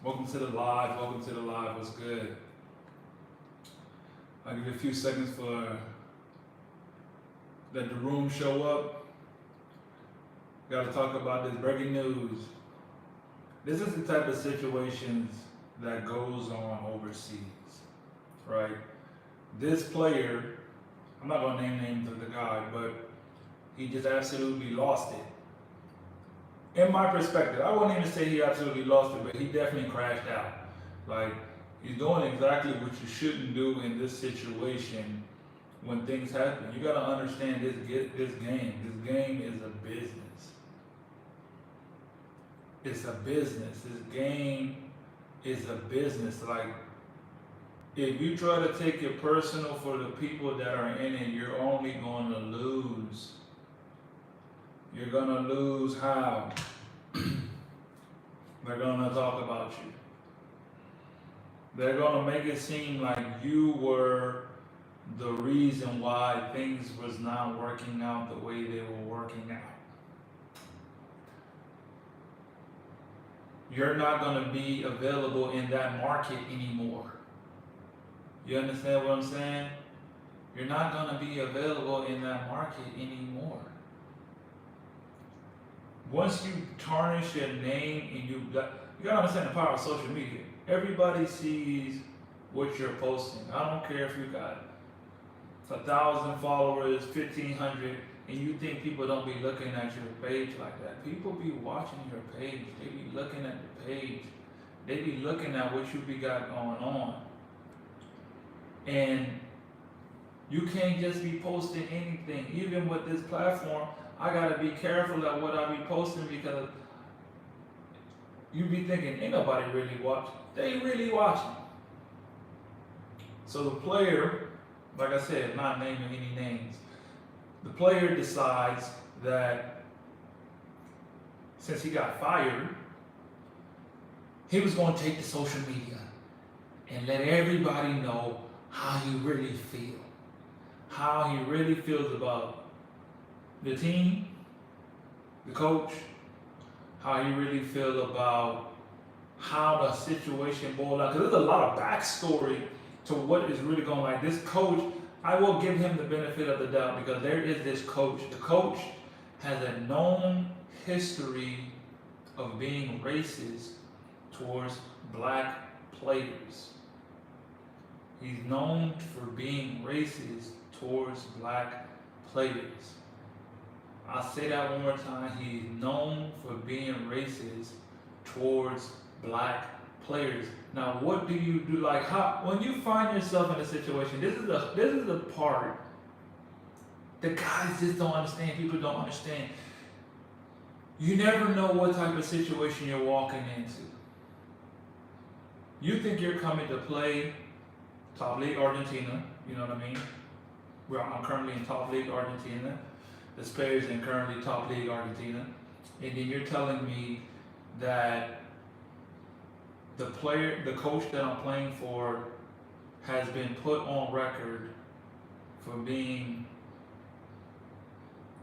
Welcome to the live. Welcome to the live. What's good? I'll give you a few seconds for let the room show up. Got to talk about this breaking news. This is the type of situations that goes on overseas, right? This player, I'm not gonna name names of the guy, but he just absolutely lost it. In my perspective, I wouldn't even say he absolutely lost it, but he definitely crashed out. Like, he's doing exactly what you shouldn't do in this situation when things happen. You gotta understand this game. This game is a business. It's a business. This game is a business. Like, if you try to take it personal for the people that are in it, you're only going to lose. You're going to lose how? They're going to talk about you. They're going to make it seem like you were the reason why things was not working out the way they were working out. You're not going to be available in that market anymore. You understand what I'm saying? You're not going to be available in that market anymore. Once you tarnish your name and you got to understand the power of social media. Everybody sees what you're posting. I don't care if you got 1,000 followers, 1,500, and you think people don't be looking at your page like that. People be watching your page. They be looking at the page. They be looking at what you be got going on. And you can't just be posting anything. Even with this platform, I gotta be careful at what I be posting because you be thinking, ain't nobody really watching. They really watching. So the player, like I said, not naming any names, the player decides that since he got fired, he was going to take to social media and let everybody know how he really feels. How he really feels about the team, the coach, how he really feels about how the situation boiled out. Because there's a lot of backstory to what is really going on. Like this coach, I will give him the benefit of the doubt because there is this coach. The coach has a known history of being racist towards black players. He's known for being racist towards black players. I'll say that one more time. He's known for being racist towards black players. Now, what do you do? Like, how, when you find yourself in a situation, this is the part that guys just don't understand. People don't understand. You never know what type of situation you're walking into. You think you're coming to play top league Argentina, you know what I mean? Well, I'm currently in top league Argentina. This player is in currently top league Argentina. And then you're telling me that the coach that I'm playing for has been put on record for being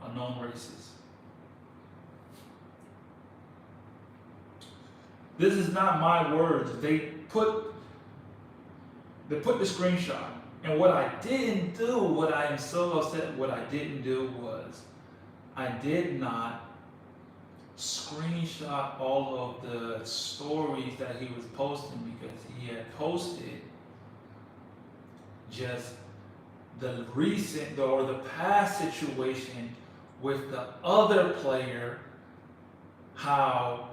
a known racist. This is not my words. They put the screenshot. And what I didn't do, what I am so upset, what I didn't do was I did not screenshot all of the stories that he was posting because he had posted just the recent or the past situation with the other player, how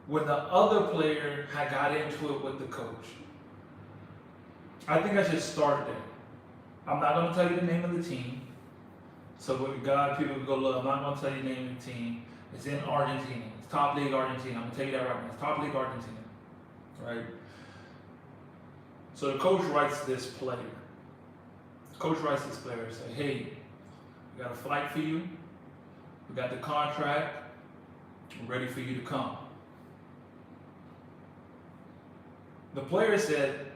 when the other player had got into it with the coach. I think I should start there. I'm not going to tell you the name of the team. So when God, people can go look, I'm not going to tell you the name of the team. It's in Argentina. It's top league Argentina. I'm going to tell you that right now. It's top league Argentina. Right? So the coach writes this player. Say, hey, we got a flight for you. We got the contract. We're ready for you to come. The player said,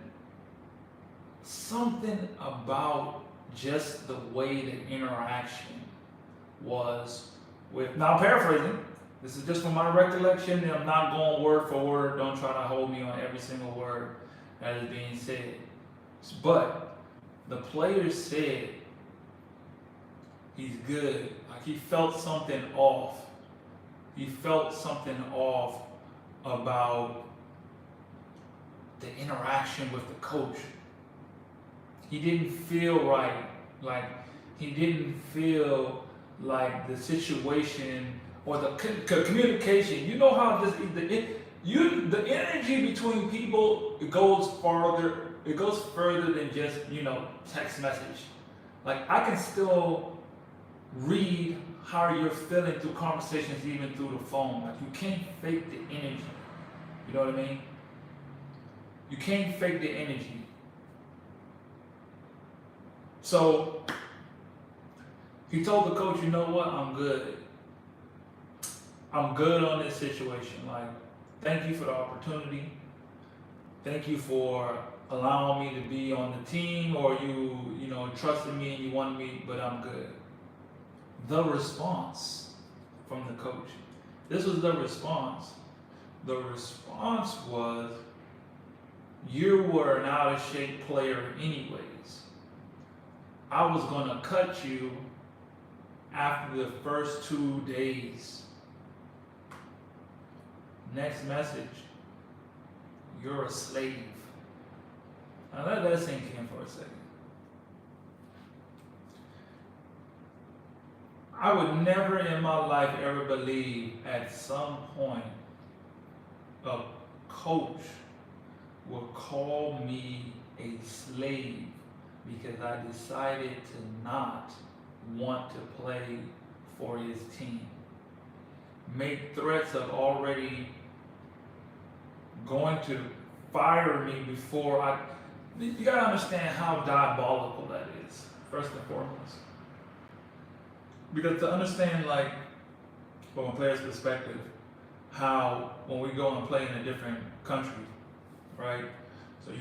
something about just the way the interaction was with, now I'm paraphrasing, This is just from my recollection, and I'm not going word for word. Don't try to hold me on every single word that is being said. But the player said he's good. Like he felt something off. He felt something off about the interaction with the coach. He didn't feel right. Like he didn't feel like the situation or the communication. You know how the energy between people, it goes farther. It goes further than just text message. Like I can still read how you're feeling through conversations, even through the phone. Like you can't fake the energy. You know what I mean? You can't fake the energy. So he told the coach, you know what? I'm good. I'm good on this situation. Like, thank you for the opportunity. Thank you for allowing me to be on the team, or you trusted me and you wanted me, but I'm good. The response from the coach. This was the response. The response was, you were an out of shape player anyways. I was going to cut you after the first 2 days. Next message, you're a slave. Now let that sink in for a second. I would never in my life ever believe at some point a coach will call me a slave because I decided to not want to play for his team. Make threats of already going to fire me before you gotta understand how diabolical that is, first and foremost. Because to understand, like, from a player's perspective, how when we go and play in a different country, right? So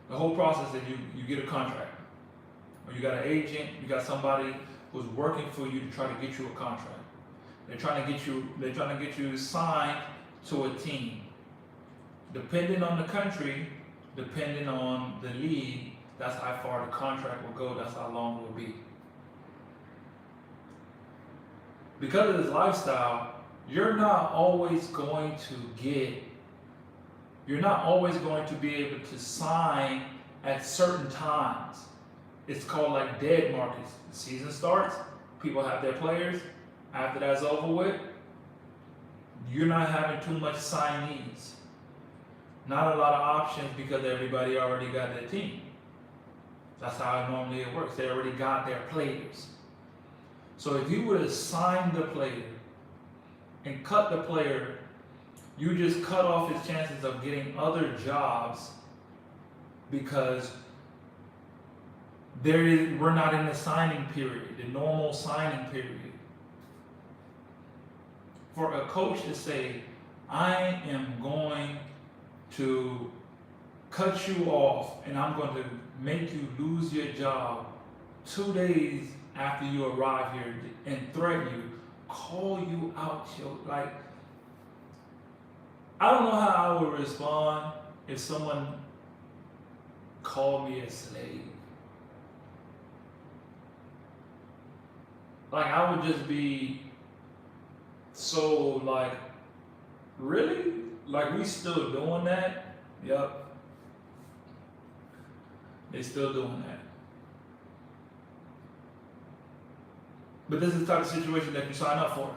the whole process is you get a contract, or you got an agent, you got somebody who's working for you to try to get you a contract. They're trying to get you signed to a team. Depending on the country, depending on the league, that's how far the contract will go, that's how long it will be. Because of this lifestyle, you're not always going to be able to sign at certain times. It's called like dead markets. The season starts, people have their players. After that's over with, you're not having too much signees. Not a lot of options because everybody already got their team. That's how normally it works. They already got their players. So if you were to sign the player and cut the player, you just cut off his chances of getting other jobs because we're not in the signing period, the normal signing period. For a coach to say, I am going to cut you off and I'm going to make you lose your job 2 days after you arrive here and threaten you, call you out, like, I don't know how I would respond if someone called me a slave. Like, I would just be so like, really? Like, we still doing that? Yep. They still doing that. But this is the type of situation that you sign up for.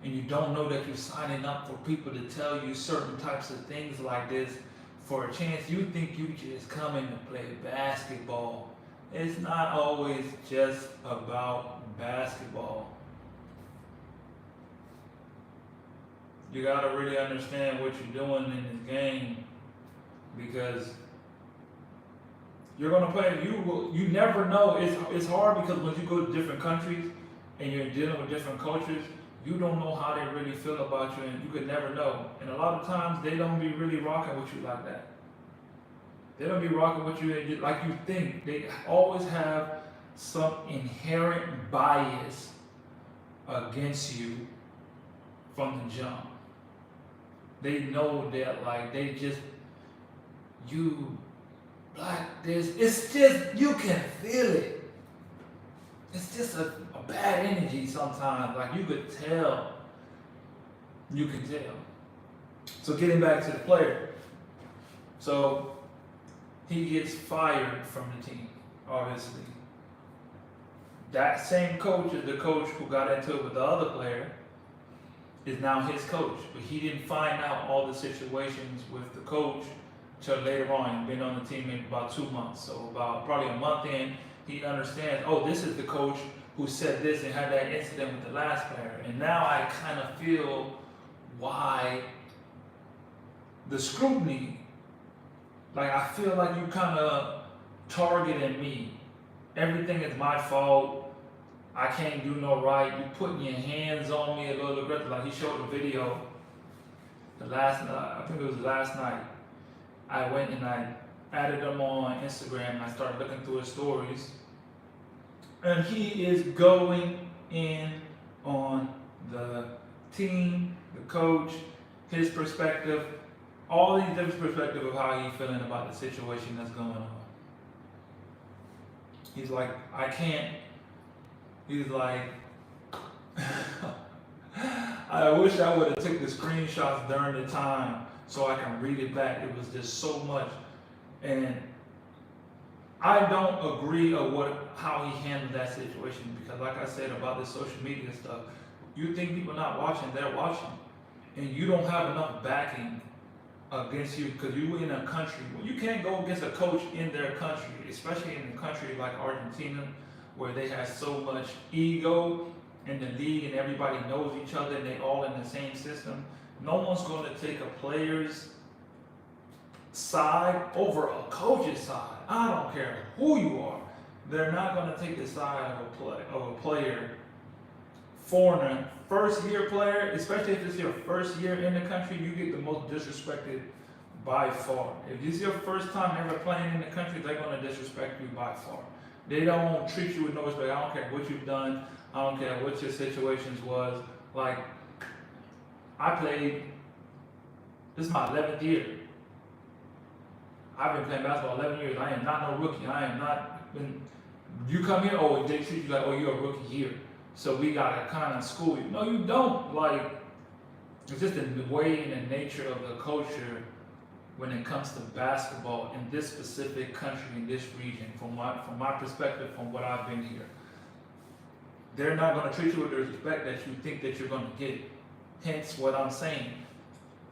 And you don't know that you're signing up for people to tell you certain types of things like this for a chance. You think you just come in to play basketball. It's not always just about basketball. You gotta really understand what you're doing in this game, because you're gonna play. You never know. It's hard because when you go to different countries and you're dealing with different cultures, you don't know how they really feel about you, and you could never know. And a lot of times they don't be really rocking with you like that. They don't be rocking with you like you think. They always have some inherent bias against you from the jump. They know that, like, they just, you black this, it's just, you can feel it. It's just a bad energy sometimes. Like, you could tell. You can tell. So getting back to the player. So he gets fired from the team, obviously. That same coach is the coach who got into it with the other player, is now his coach. But he didn't find out all the situations with the coach till later on. He'd been on the team in about 2 months. So about probably a month in, he understands, oh, this is the coach who said this and had that incident with the last player. And now I kind of feel why the scrutiny, like, I feel like you kind of targeting me. Everything is my fault. I can't do no right. You putting your hands on me a little aggressive. Like, he showed a video I think it was last night. I went and I added him on Instagram and I started looking through his stories. And he is going in on the team, the coach, his perspective, all these different perspectives of how he's feeling about the situation that's going on. He's like, I can't, he's like, I wish I would have took the screenshots during the time so I can read it back. It was just so much. And I don't agree with how he handled that situation, because like I said about the social media stuff, you think people not watching, they're watching. And you don't have enough backing against you, because you in a country, well, you can't go against a coach in their country, especially in a country like Argentina, where they have so much ego in the league and everybody knows each other and they all in the same system. No one's going to take a player's side over a coach's side. I don't care who you are. They're not going to take the side of a player, foreigner, first year player, especially if it's your first year in the country. You get the most disrespected by far. If it's your first time ever playing in the country, they're going to disrespect you by far. They don't treat you with no respect. I don't care what you've done. I don't care what your situations was. Like, I played, this is my 11th year. I've been playing basketball 11 years. I am not no rookie. I am not, you come here, oh, they treat you like, oh, you're a rookie here. So we got to kind of school you. No, you don't. Like, it's just the way and the nature of the culture when it comes to basketball in this specific country, in this region, from my perspective, from what I've been here. They're not going to treat you with the respect that you think that you're going to get. Hence what I'm saying.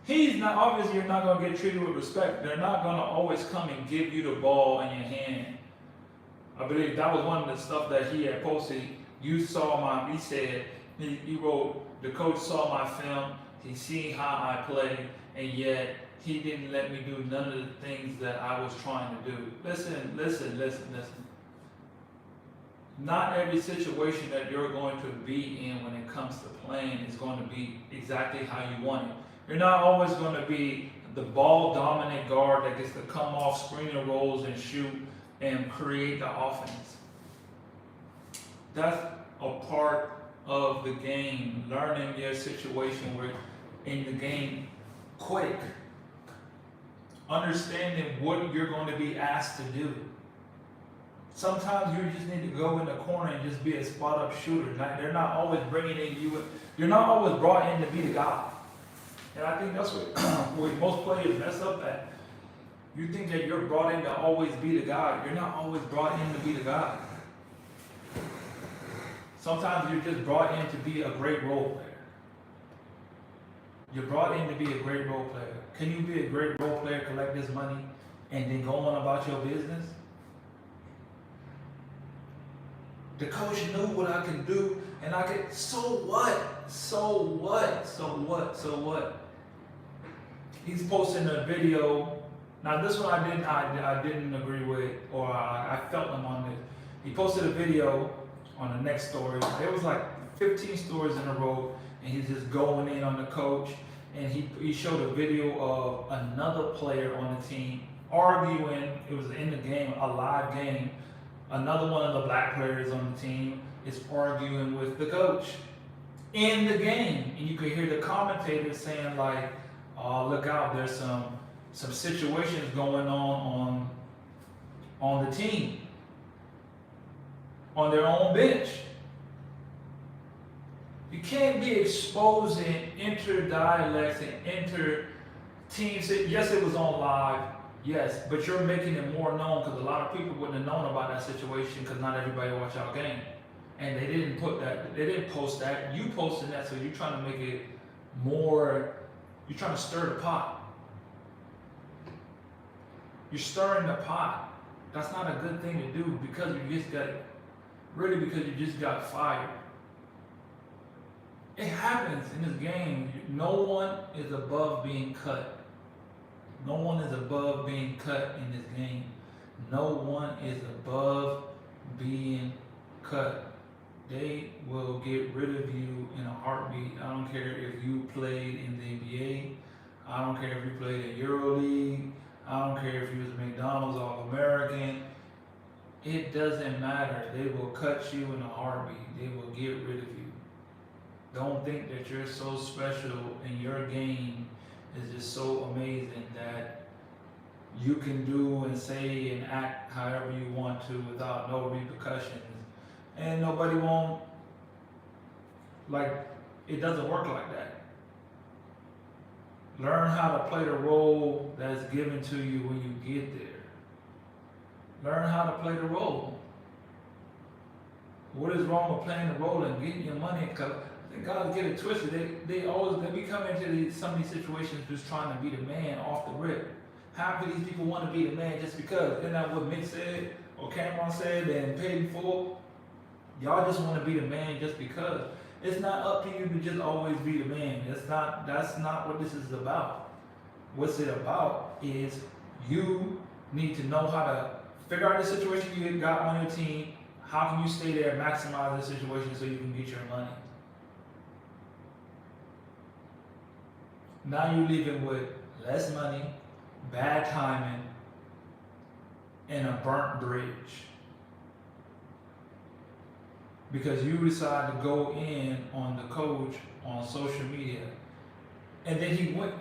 He's not, obviously you're not going to get treated with respect. They're not going to always come and give you the ball in your hand. I believe that was one of the stuff that he had posted. You saw he said, he wrote, the coach saw my film, he seen how I play, and yet he didn't let me do none of the things that I was trying to do. Listen. Not every situation that you're going to be in when it comes to playing is going to be exactly how you want it. You're not always going to be the ball-dominant guard that gets to come off screen rolls and shoot and create the offense. That's a part of the game, learning your situation where in the game quick, understanding what you're going to be asked to do. Sometimes you just need to go in the corner and just be a spot-up shooter. They're not always bringing in you. You're not always brought in to be the guy. And I think that's where most players mess up at. You think that you're brought in to always be the guy. You're not always brought in to be the guy. Sometimes you're just brought in to be a great role player. You're brought in to be a great role player. Can you be a great role player, collect this money, and then go on about your business? The coach knew what I can do, and I could, so what? He's posting a video. Now this one I didn't agree with, or I felt him on this. He posted a video on the next story. It was like 15 stories in a row, and he's just going in on the coach. And he showed a video of another player on the team arguing. It was in the game, a live game. Another one of the black players on the team is arguing with the coach. in the game, and you could hear the commentators saying like, "Oh, look out! There's some situations going on the team, on their own bench." You can't be exposing inter-dialects and inter-teams. Yes, it was on live, yes, but you're making it more known because a lot of people wouldn't have known about that situation because not everybody watch our game. And they didn't post that. You posted that, so you're trying to make it more, you're trying to stir the pot. You're stirring the pot. That's not a good thing to do because you just got fired. It happens in this game. No one is above being cut. No one is above being cut in this game. No one is above being cut. They will get rid of you in a heartbeat. I don't care if you played in the NBA. I don't care if you played in EuroLeague. I don't care if you was a McDonald's All-American. It doesn't matter. They will cut you in a heartbeat. They will get rid of you. Don't think that you're so special and your game is just so amazing that you can do and say and act however you want to without no repercussions. And nobody won't, it doesn't work like that. Learn how to play the role that's given to you when you get there. Learn how to play the role. What is wrong with playing the role and getting your money? Because guys get it twisted. They be coming into some of these situations just trying to be the man off the rip. Half of these people want to be the man just because. Isn't that what Mick said or Cameron said and paid for? Y'all just want to be the man just because. It's not up to you to just always be the man. That's not what this is about. What's it about is you need to know how to figure out the situation you got on your team. How can you stay there and maximize the situation so you can get your money? Now you're leaving with less money, bad timing, and a burnt bridge. Because you decide to go in on the coach on social media. And then he went,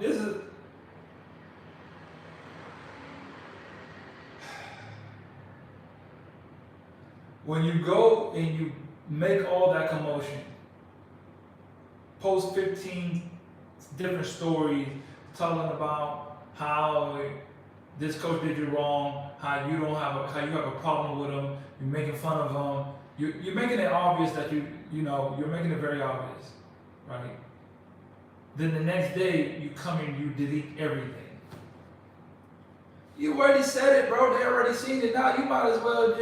when you go and you make all that commotion, post 15 different stories telling about how this coach did you wrong, how you have a problem with him, you're making fun of him, you're making it obvious that you're making it very obvious, right? Then the next day you come and you delete everything. You already said it, bro. They already seen it. Now you might as well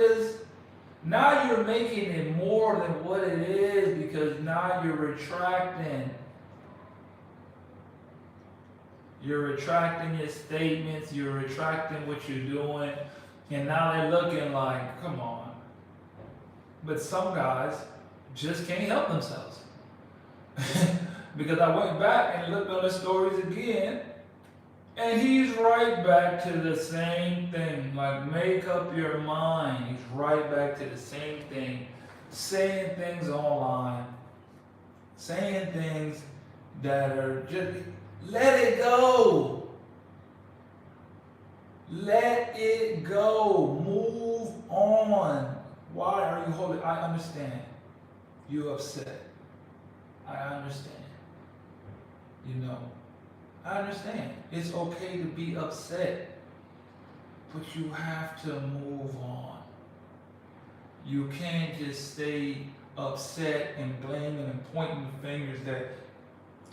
now you're making it more than what it is because now you're retracting. You're retracting your statements, you're retracting what you're doing, and now they're looking like, come on. But some guys just can't help themselves. Because I went back and looked on the stories again, and he's right back to the same thing. Like, make up your mind. He's right back to the same thing. Saying things online. Saying things that are just... Let it go. Let it go. Move on. Why are you holding? I understand. You're upset. I understand. I understand. It's okay to be upset. But you have to move on. You can't just stay upset and blaming and pointing the fingers that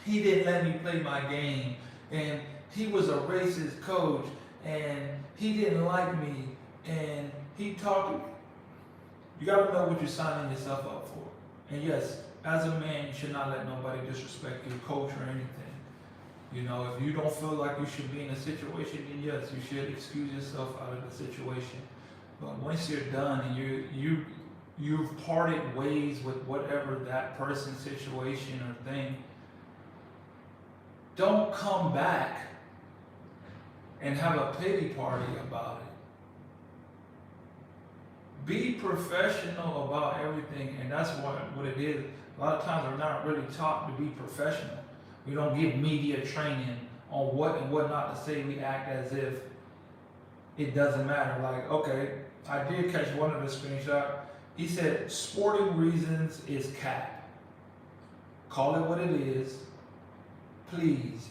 he didn't let me play my game, and he was a racist coach, and he didn't like me, and he talked. You gotta know what you're signing yourself up for. And yes, as a man, you should not let nobody disrespect your coach or anything. If you don't feel like you should be in a situation, then yes, you should excuse yourself out of the situation. But once you're done and you've parted ways with whatever that person's situation or thing, don't come back and have a pity party about it. Be professional about everything, and that's what it is. A lot of times we're not really taught to be professional. We don't give media training on what and what not to say. We act as if it doesn't matter. Like, okay, I did catch one of the screenshots. He said, sporting reasons is cap. Call it what it is. Please.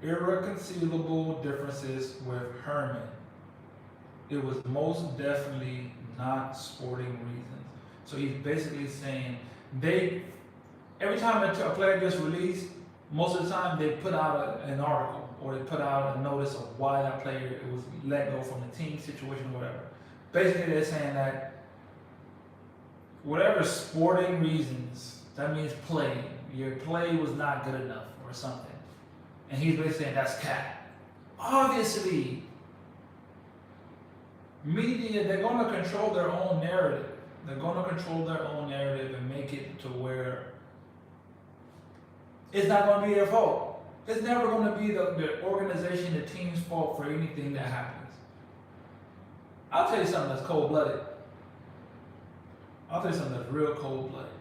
Irreconcilable differences with Herman. It was most definitely not sporting reasons. So he's basically saying every time a player gets released, most of the time they put out an article or they put out a notice of why that player was let go from the team situation or whatever. Basically, they're saying that whatever sporting reasons, that means play. Your play was not good enough or something. And he's basically saying that's cap. Obviously, media, they're going to control their own narrative. They're going to control their own narrative and make it to where it's not going to be their fault. It's never going to be the organization, the team's fault for anything that happens. I'll tell you something that's cold-blooded. I'll tell you something that's real cold-blooded.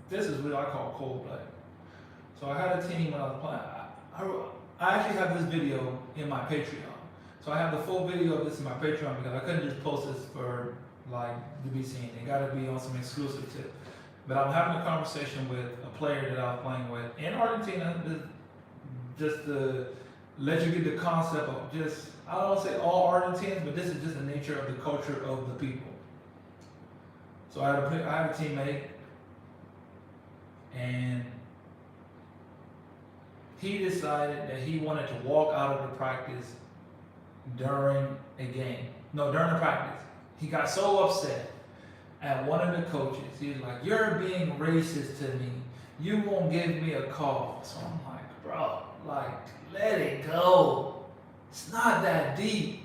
This is what I call cold-blooded. So I had a team when I was playing. I actually have this video in my Patreon. So I have the full video of this in my Patreon because I couldn't just post this for to be seen. It got to be on some exclusive tip. But I'm having a conversation with a player that I was playing with in Argentina, just to let you get the concept of I don't want to say all Argentines, but this is just the nature of the culture of the people. So I had a teammate, and he decided that he wanted to walk out of the practice during a game. No, during the practice. He got so upset at one of the coaches. He was like, "You're being racist to me. You won't give me a call." So I'm like, bro, let it go. It's not that deep.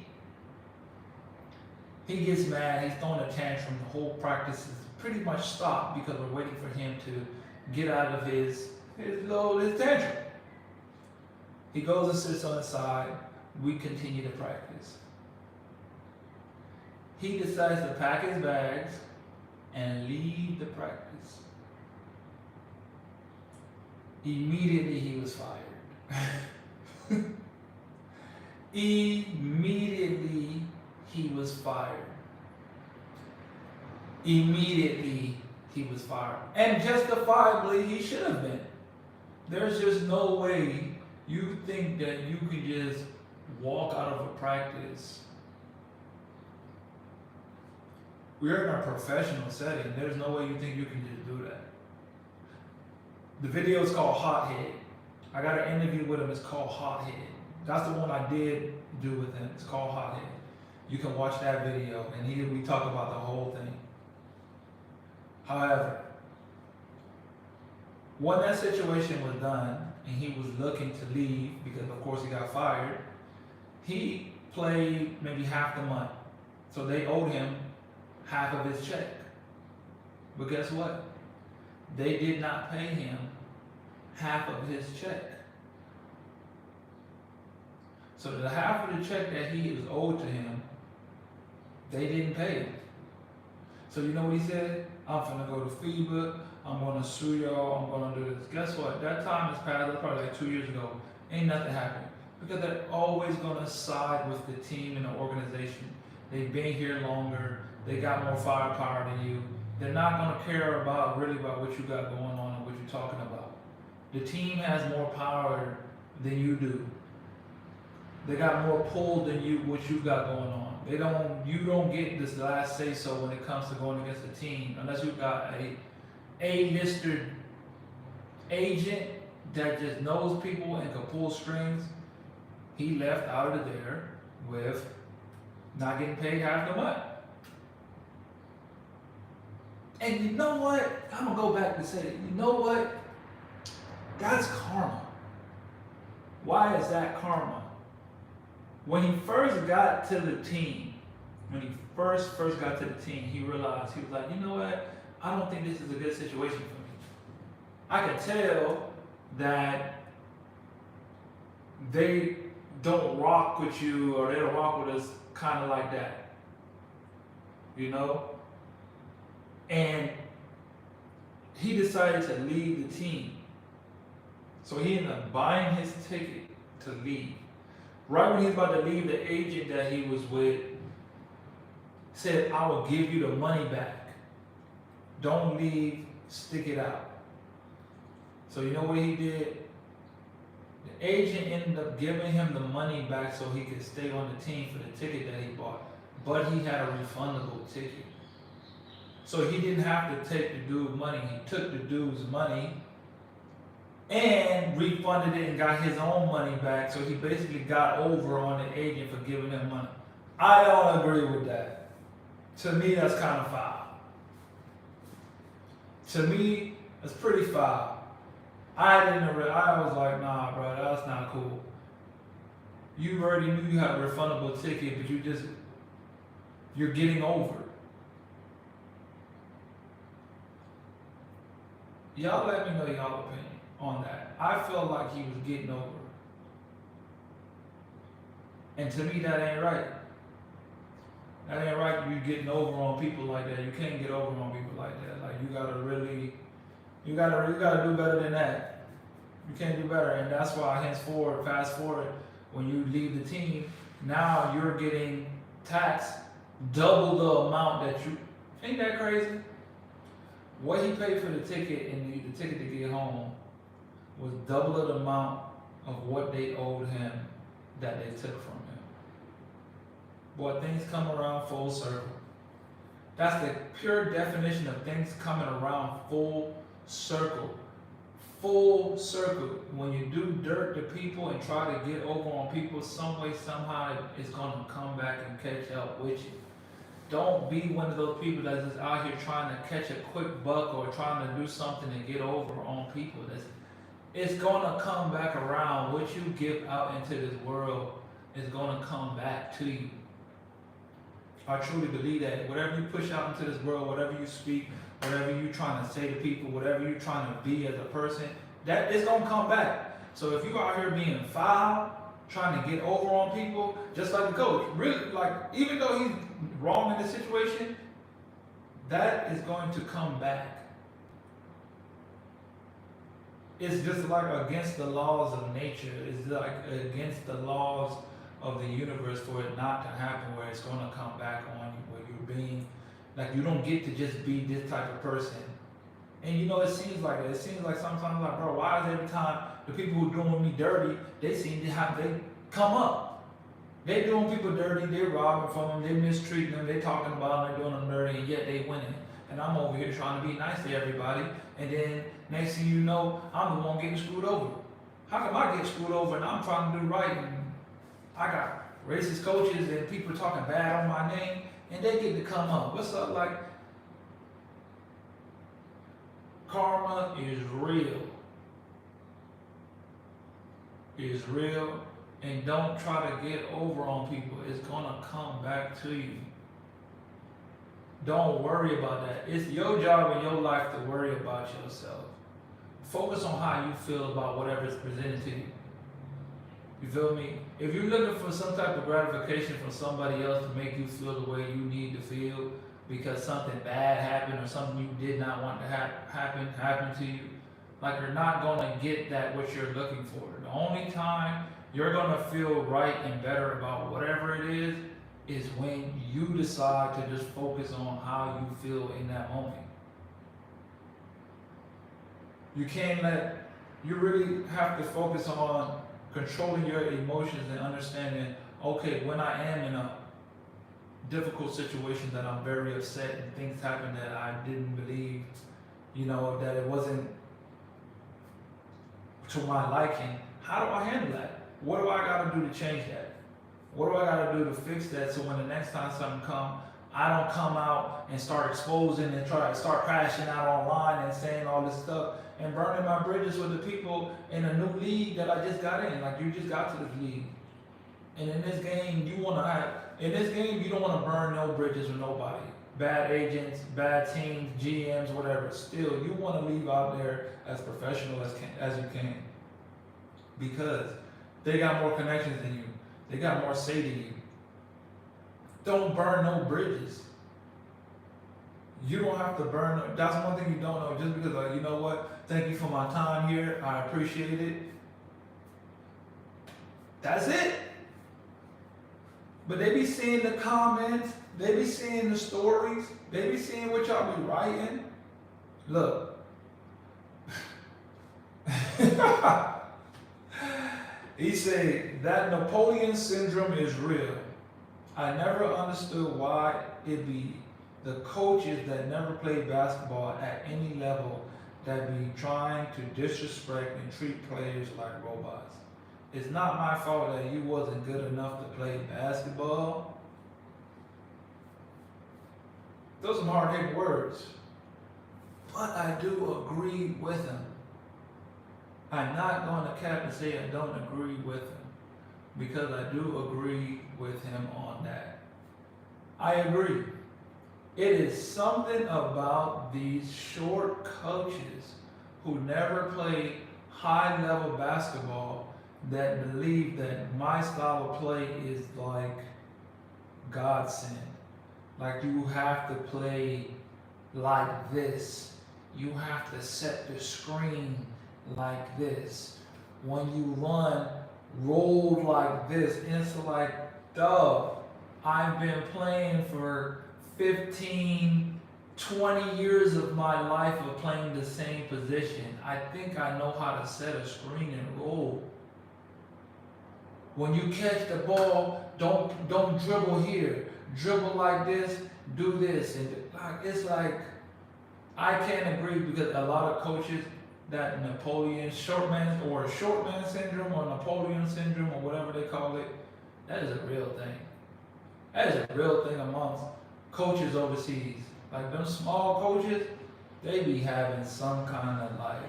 He gets mad. He's throwing a tantrum. The whole practice is pretty much stopped because we're waiting for him to get out of his tantrum. He goes and sits on the side. We continue to practice. He decides to pack his bags and leave the practice. Immediately he was fired. Immediately he was fired. Immediately he was fired. And justifiably he should have been. There's just no way you think that you can just walk out of a practice. We're in a professional setting. There's no way you think you can just do that. The video is called Hothead. I got an interview with him. It's called Hothead. That's the one I did do with him. It's called Hothead. You can watch that video, and we talk about the whole thing. However, when that situation was done, and he was looking to leave because, of course, he got fired, he played maybe half the month. So they owed him half of his check. But guess what? They did not pay him half of his check. So the half of the check that he was owed to him, they didn't pay him. So you know what he said? I'm finna go to FIBA, I'm gonna sue y'all, I'm gonna do this. Guess what? That time has passed, that's probably 2 years ago. Ain't nothing happened. Because they're always gonna side with the team and the organization. They've been here longer, they got more firepower than you. They're not gonna care about what you got going on and what you're talking about. The team has more power than you do. They got more pull than what you got going on. You don't get this last say so when it comes to going against the team unless you've got A-lister agent that just knows people and can pull strings. He left out of there with not getting paid half the month. And you know what? I'm going to go back to say it. You know what? That's karma. Why is that karma? When he first got to the team, he realized, he was like, you know what? I don't think this is a good situation for me. I can tell that they don't rock with you or they don't rock with us kind of like that. You know? And he decided to leave the team. So he ended up buying his ticket to leave. Right when he's about to leave, the agent that he was with said, I will give you the money back. Don't leave, stick it out. So you know what he did? The agent ended up giving him the money back so he could stay on the team for the ticket that he bought. But he had a refundable ticket. So he didn't have to take the dude's money. He took the dude's money and refunded it and got his own money back. So he basically got over on the agent for giving him money. I don't agree with that. To me, that's kind of foul. To me, that's pretty foul. I was like, nah, bro, that's not cool. You already knew you had a refundable ticket, but you're getting over. Y'all let me know y'all opinion on that. I felt like he was getting over. And to me, that ain't right. That ain't right. You getting over on people like that. You can't get over on people like that. Like you gotta do better than that. You can't do better, and that's why henceforward, fast forward, when you leave the team, now you're getting taxed double the amount that you. Ain't that crazy? What he paid for the ticket and the ticket to get home was double the amount of what they owed him that they took from him. Boy, things come around full circle. That's the pure definition of things coming around full circle. Full circle. When you do dirt to people and try to get over on people, some way, somehow, it's going to come back and catch up with you. Don't be one of those people that's just out here trying to catch a quick buck or trying to do something to get over on people. It's going to come back around. What you give out into this world is going to come back to you. I truly believe that. Whatever you push out into this world, whatever you speak, whatever you're trying to say to people, whatever you're trying to be as a person, that is going to come back. So if you out here being foul, trying to get over on people, just like the coach, really, like, even though he's wrong in the situation, that is going to come back. It's just like against the laws of nature. It's like against the laws of the universe for it not to happen, where it's going to come back on you, where you're being, like, you don't get to just be this type of person. And you know, it seems like that. It seems like sometimes, like, bro, why is every time the people who doing me dirty, they seem to they come up. They doing people dirty, they robbing from them, they mistreating them, they talking about them, they doing them dirty, and yet they winning. And I'm over here trying to be nice to everybody, and then next thing you know, I'm the one getting screwed over. How come I get screwed over and I'm trying to do right, and I got racist coaches and people talking bad on my name, and they get to come up? What's up? Like, karma is real. It's real, and don't try to get over on people. It's gonna come back to you. Don't worry about that. It's your job in your life to worry about yourself. Focus on how you feel about whatever is presented to you. You feel me? If you're looking for some type of gratification from somebody else to make you feel the way you need to feel because something bad happened or something you did not want to happen to you, like, you're not going to get that what you're looking for. The only time you're going to feel right and better about whatever it is when you decide to just focus on how you feel in that moment. You really have to focus on controlling your emotions and understanding, okay, when I am in a difficult situation that I'm very upset and things happen that I didn't believe, that it wasn't to my liking, how do I handle that? What do I got to do to change that? What do I got to do to fix that so when the next time something comes, I don't come out and start exposing and try to start crashing out online and saying all this stuff and burning my bridges with the people in a new league that I just got in. Like, you just got to this league. And in this game, you don't want to burn no bridges with nobody. Bad agents, bad teams, GMs, whatever. Still, you want to leave out there as professional as you can. Because they got more connections than you. They got more say to you. Don't burn no bridges. You don't have to burn. That's one thing you don't know. Just because, like, you know what? Thank you for my time here. I appreciate it. That's it. But they be seeing the comments. They be seeing the stories. They be seeing what y'all be writing. Look. He said that Napoleon syndrome is real. I never understood why it be the coaches that never played basketball at any level that be trying to disrespect and treat players like robots. It's not my fault that you wasn't good enough to play basketball. Those are hard-hitting words. But I do agree with him. I'm not going to cap and say I don't agree with him, because I do agree with him on that. I agree. It is something about these short coaches who never played high-level basketball that believe that my style of play is like godsend. Like, you have to play like this. You have to set the screen like this. When you run, roll like this. And it's like, duh, I've been playing for 15, 20 years of my life of playing the same position. I think I know how to set a screen and roll. When you catch the ball, don't dribble here. Dribble like this, do this. And it's like, I can't agree, because a lot of coaches, that Napoleon short man syndrome or Napoleon syndrome or whatever they call it, that is a real thing. That is a real thing amongst coaches overseas. Like, them small coaches, they be having some kind of like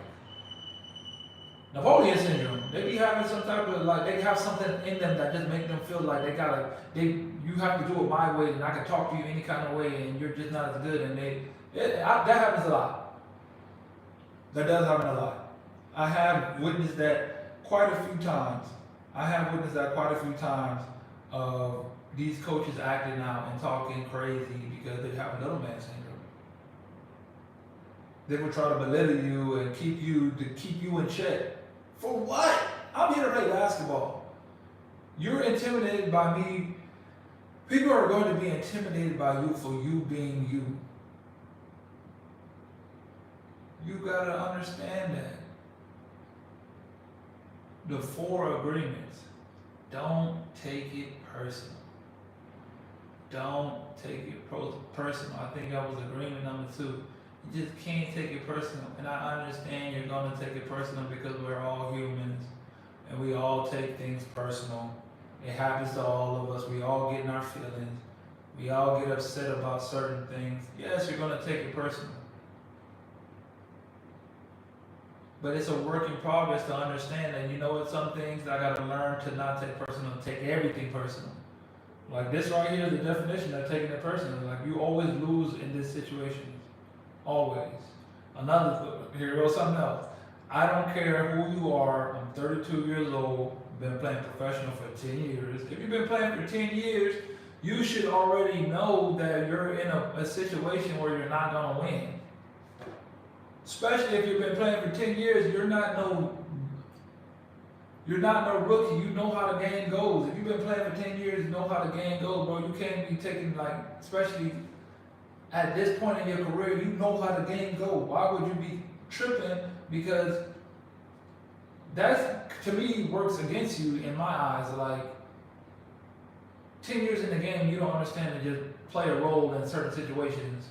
Napoleon syndrome. They be having some type of, like, they have something in them that just make them feel like you have to do it my way, and I can talk to you any kind of way, and you're just not as good. And that happens a lot. That does happen a lot. I have witnessed that quite a few times. Of these coaches acting out and talking crazy because they have little man syndrome. They will try to belittle you and keep you in check. For what? I'm here to play basketball. You're intimidated by me. People are going to be intimidated by you for you being you. You gotta understand that. The 4 agreements. Don't take it personal. Don't take it personal. I think that was agreement number 2. You just can't take it personal. And I understand you're gonna take it personal because we're all humans and we all take things personal. It happens to all of us. We all get in our feelings. We all get upset about certain things. Yes, you're gonna take it personal. But it's a work in progress to understand that, you know what, some things I gotta learn to not take personal, take everything personal. Like this right here is the definition of taking it personal. Like, you always lose in this situation. Always. Here goes something else. I don't care who you are. I'm 32 years old, been playing professional for 10 years. If you've been playing for 10 years, you should already know that you're in a situation where you're not gonna win. Especially if you've been playing for 10 years, you're not no rookie. You know how the game goes. If you've been playing for 10 years, you know how the game goes, bro. You can't be taking, like, especially at this point in your career, you know how the game goes. Why would you be tripping? Because that's, to me, works against you in my eyes. Like, 10 years in the game, you don't understand to just play a role in certain situations.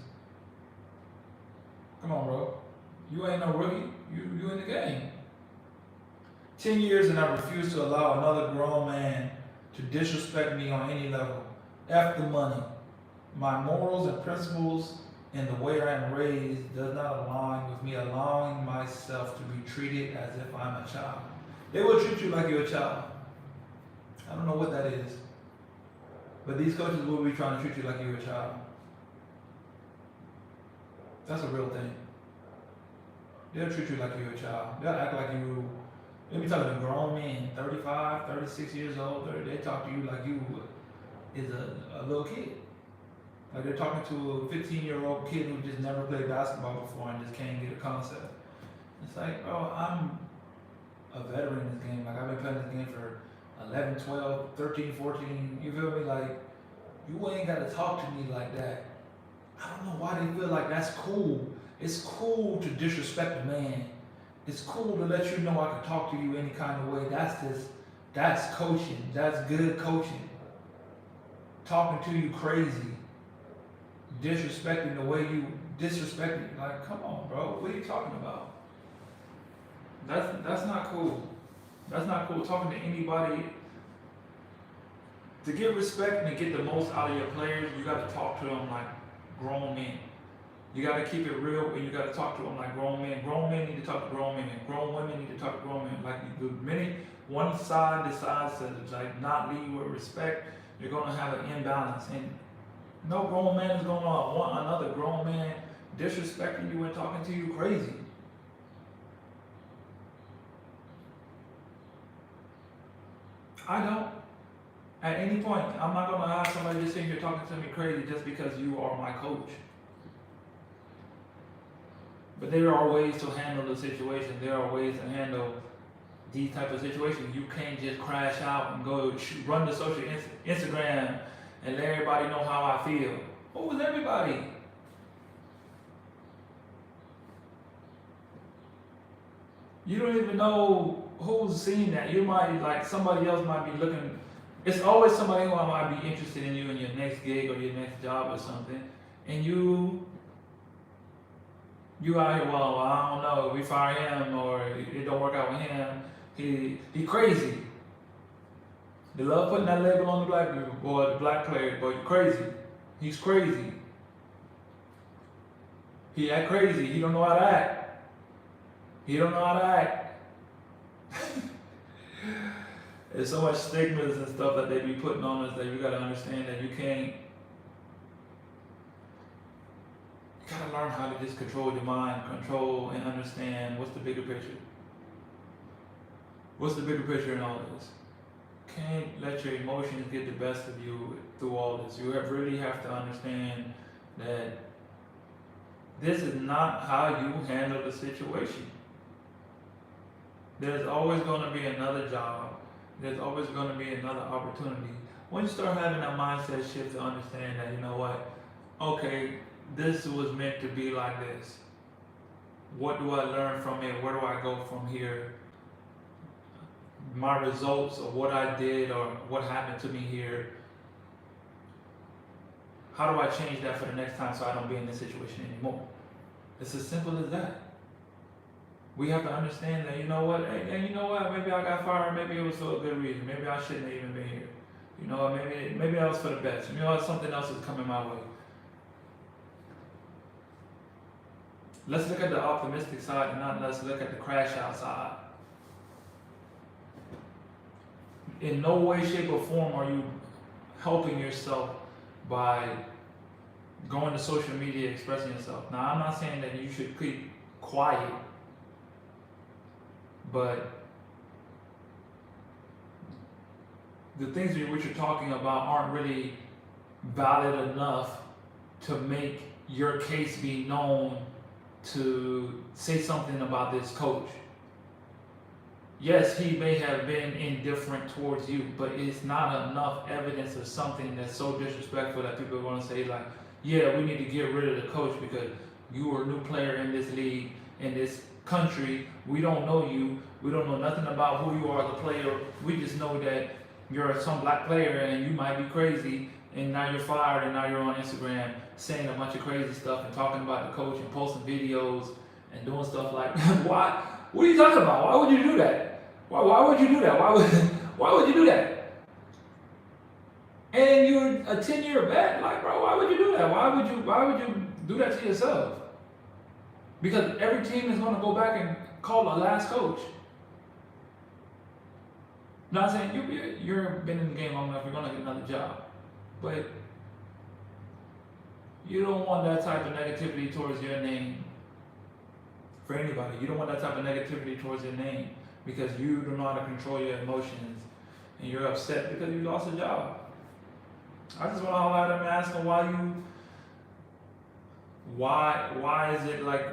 Come on, bro. You ain't no rookie. You in the game. 10 years and I refuse to allow another grown man to disrespect me on any level. F the money. My morals and principles and the way I am raised does not align with me allowing myself to be treated as if I'm a child. They will treat you like you're a child. I don't know what that is. But these coaches will be trying to treat you like you're a child. That's a real thing. They'll treat you like you're a child. They'll act like you, they'll be talking to grown men, 35, 36 years old. They talk to you like you is a little kid. Like they're talking to a 15-year-old kid who just never played basketball before and just can't get a concept. It's like, bro, I'm a veteran in this game. Like I've been playing this game for 11, 12, 13, 14. You feel me? Like you ain't gotta talk to me like that. I don't know why they feel like that's cool. It's cool to disrespect a man. It's cool to let you know I can talk to you any kind of way. That's coaching. That's good coaching. Talking to you crazy. Disrespecting the way you disrespect me. Like, come on, bro. What are you talking about? That's not cool. That's not cool. Talking to anybody. To get respect and to get the most out of your players, you got to talk to them like grown men. You got to keep it real, and you got to talk to them like grown men. Grown men need to talk to grown men. Grown women need to talk to grown men. Like the minute one side decides to like not lead with respect, you're gonna have an imbalance. And no grown man is gonna want another grown man disrespecting you and talking to you crazy. I don't. At any point, I'm not gonna have somebody just sitting here talking to me crazy just because you are my coach. But there are ways to handle the situation. There are ways to handle these type of situations. You can't just crash out and go run the social Instagram and let everybody know how I feel. What was everybody? You don't even know who's seeing that. You might, like, somebody else might be looking. It's always somebody who might be interested in you in your next gig or your next job or something. And you out here, well, I don't know, we fire him or it don't work out with him. He crazy. They love putting that label on the black people, boy, the black player, boy, you crazy. He's crazy. He act crazy. He don't know how to act. He don't know how to act. There's so much stigmas and stuff that they be putting on us that you gotta understand that you gotta learn how to just control your mind, control and understand what's the bigger picture. What's the bigger picture in all this? Can't let your emotions get the best of you through all this. You really have to understand that this is not how you handle the situation. There's always going to be another job. There's always going to be another opportunity. When you start having that mindset shift to understand that, you know what, okay, this was meant to be like this. What do I learn from it? Where do I go from here? My results of what I did or what happened to me here. How do I change that for the next time so I don't be in this situation anymore? It's as simple as that. We have to understand that, you know what, hey, you know what, maybe I got fired, maybe it was for a good reason. Maybe I shouldn't have even been here. You know, maybe that was for the best. You know, something else is coming my way. Let's look at the optimistic side and not let's look at the crash out side. In no way, shape, or form are you helping yourself by going to social media, expressing yourself. Now, I'm not saying that you should keep quiet, but the things which you're talking about aren't really valid enough to make your case be known to say something about this coach. Yes, he may have been indifferent towards you, but it's not enough evidence of something that's so disrespectful that people are going to say like, yeah, we need to get rid of the coach because you are a new player in this league, in this country. We don't know you. We don't know nothing about who you are as a player. We just know that you're some black player and you might be crazy and now you're fired and now you're on Instagram saying a bunch of crazy stuff and talking about the coach and posting videos and doing stuff like that. Why? What are you talking about? Why would you do that? Why would you do that? Why would you do that? And you're a 10-year vet, like, bro, why would you do that? Why would you do that to yourself? Because every team is going to go back and call the last coach. Not saying you've been in the game long enough, you're going to get another job. But you don't want that type of negativity towards your name. For anybody, you don't want that type of negativity towards your name because you don't know how to control your emotions and you're upset because you lost a job. I just want to highlight them and ask them why you Why is it like,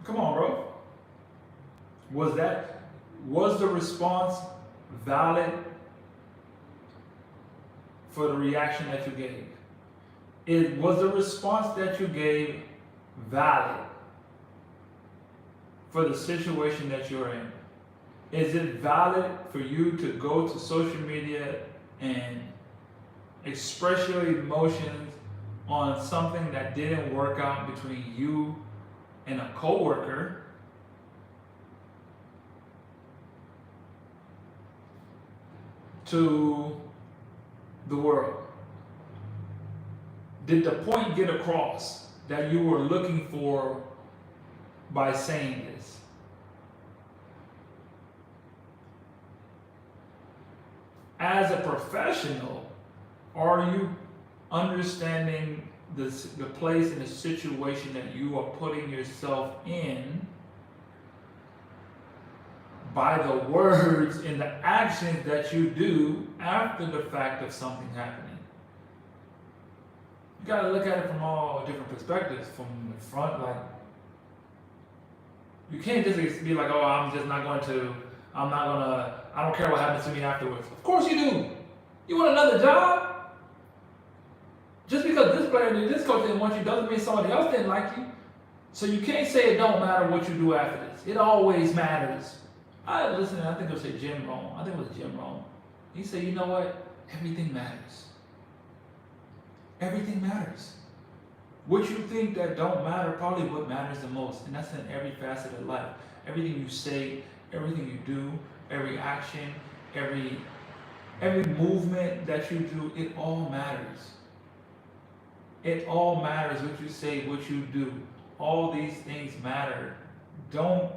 come on, bro? Was the response valid for the reaction that you gave? Was the response that you gave valid for the situation that you're in? Is it valid for you to go to social media and express your emotions on something that didn't work out between you and a coworker? To the world? Did the point get across that you were looking for by saying this? As a professional, are you understanding the place and the situation that you are putting yourself in by the words and the actions that you do after the fact of something happening? You gotta look at it from all different perspectives. From the front, like, you can't just be like, oh, I don't care what happens to me afterwards. Of course you do. You want another job? Just because this player did this coach didn't want you doesn't mean somebody else didn't like you. So you can't say it don't matter what you do after this. It always matters. I think it was Jim Rohn. He said, you know what? Everything matters. Everything matters. What you think that don't matter, probably what matters the most. And that's in every facet of life. Everything you say, everything you do, every action, every movement that you do, it all matters. It all matters what you say, what you do. All these things matter. Don't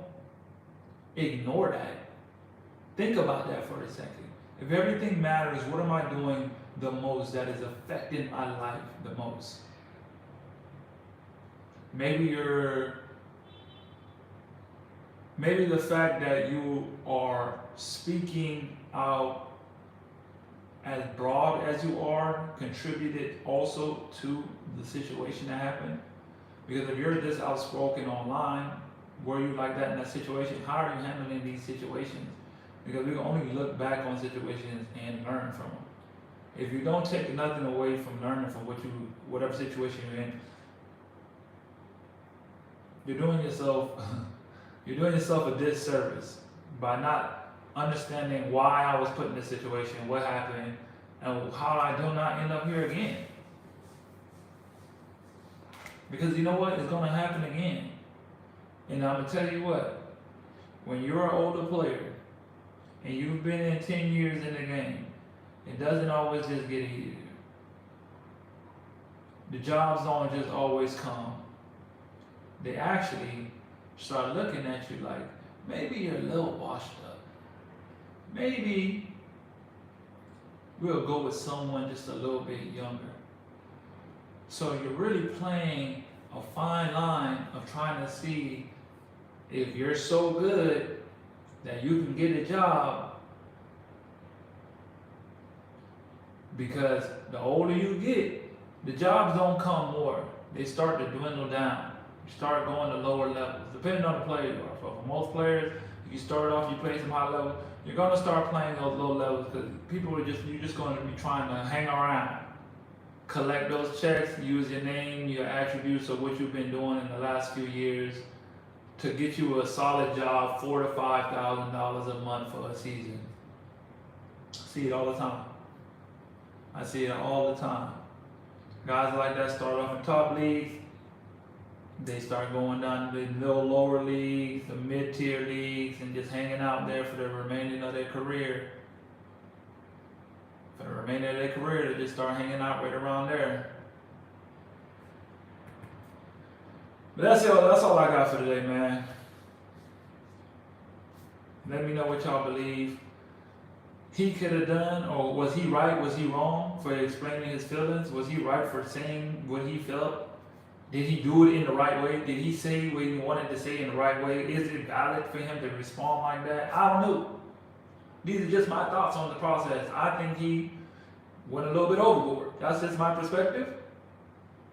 ignore that. Think about that for a second. If everything matters, what am I doing the most that is affecting my life the most? Maybe the fact that you are speaking out as broad as you are contributed also to the situation that happened. Because if you're this outspoken online, were you like that in that situation? How are you handling these situations? Because we can only look back on situations and learn from them. If you don't take nothing away from learning from whatever situation you're in, you're doing yourself a disservice by not understanding why I was put in this situation, what happened, and how I do not end up here again. Because you know what? It's going to happen again. And I'm going to tell you what, when you're an older player and you've been in 10 years in the game, it doesn't always just get easier. The jobs don't just always come. They actually start looking at you like, maybe you're a little washed up. Maybe we'll go with someone just a little bit younger. So you're really playing a fine line of trying to see if you're so good that you can get a job, because the older you get, the jobs don't come more. They start to dwindle down. You start going to lower levels, depending on the player you are. So for most players, if you start off, you play some high level, you're going to start playing those low levels because you're just going to be trying to hang around, collect those checks, use your name, your attributes of what you've been doing in the last few years to get you a solid job, $4,000 to $5,000 a month for a season. I see it all the time. I see it all the time. Guys like that start off in top leagues. They start going down to the little lower leagues, the mid-tier leagues, and just hanging out there for the remaining of their career. For the remainder of their career, they just start hanging out right around there. But that's all I got for today, man. Let me know what y'all believe he could have done, or was he right, was he wrong for explaining his feelings? Was he right for saying what he felt? Did he do it in the right way? Did he say what he wanted to say in the right way? Is it valid for him to respond like that? I don't know. These are just my thoughts on the process. I think he went a little bit overboard. That's just my perspective.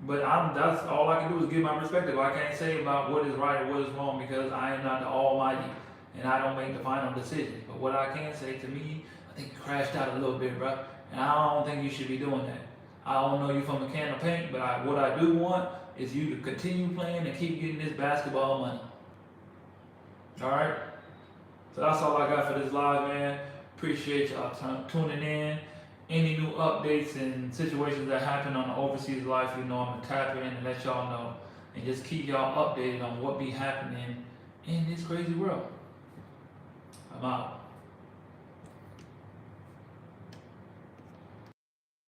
But that's all I can do is give my perspective. I can't say about what is right or what is wrong because I am not the almighty and I don't make the final decision. But what I can say, to me, I think you crashed out a little bit, bro. And I don't think you should be doing that. I don't know you from a can of paint, but what I do want is you to continue playing and keep getting this basketball money. All right? So that's all I got for this live, man. Appreciate y'all tuning in. Any new updates and situations that happen on the overseas life, I'm gonna tap in and let y'all know, and just keep y'all updated on what be happening in this crazy world. I'm out.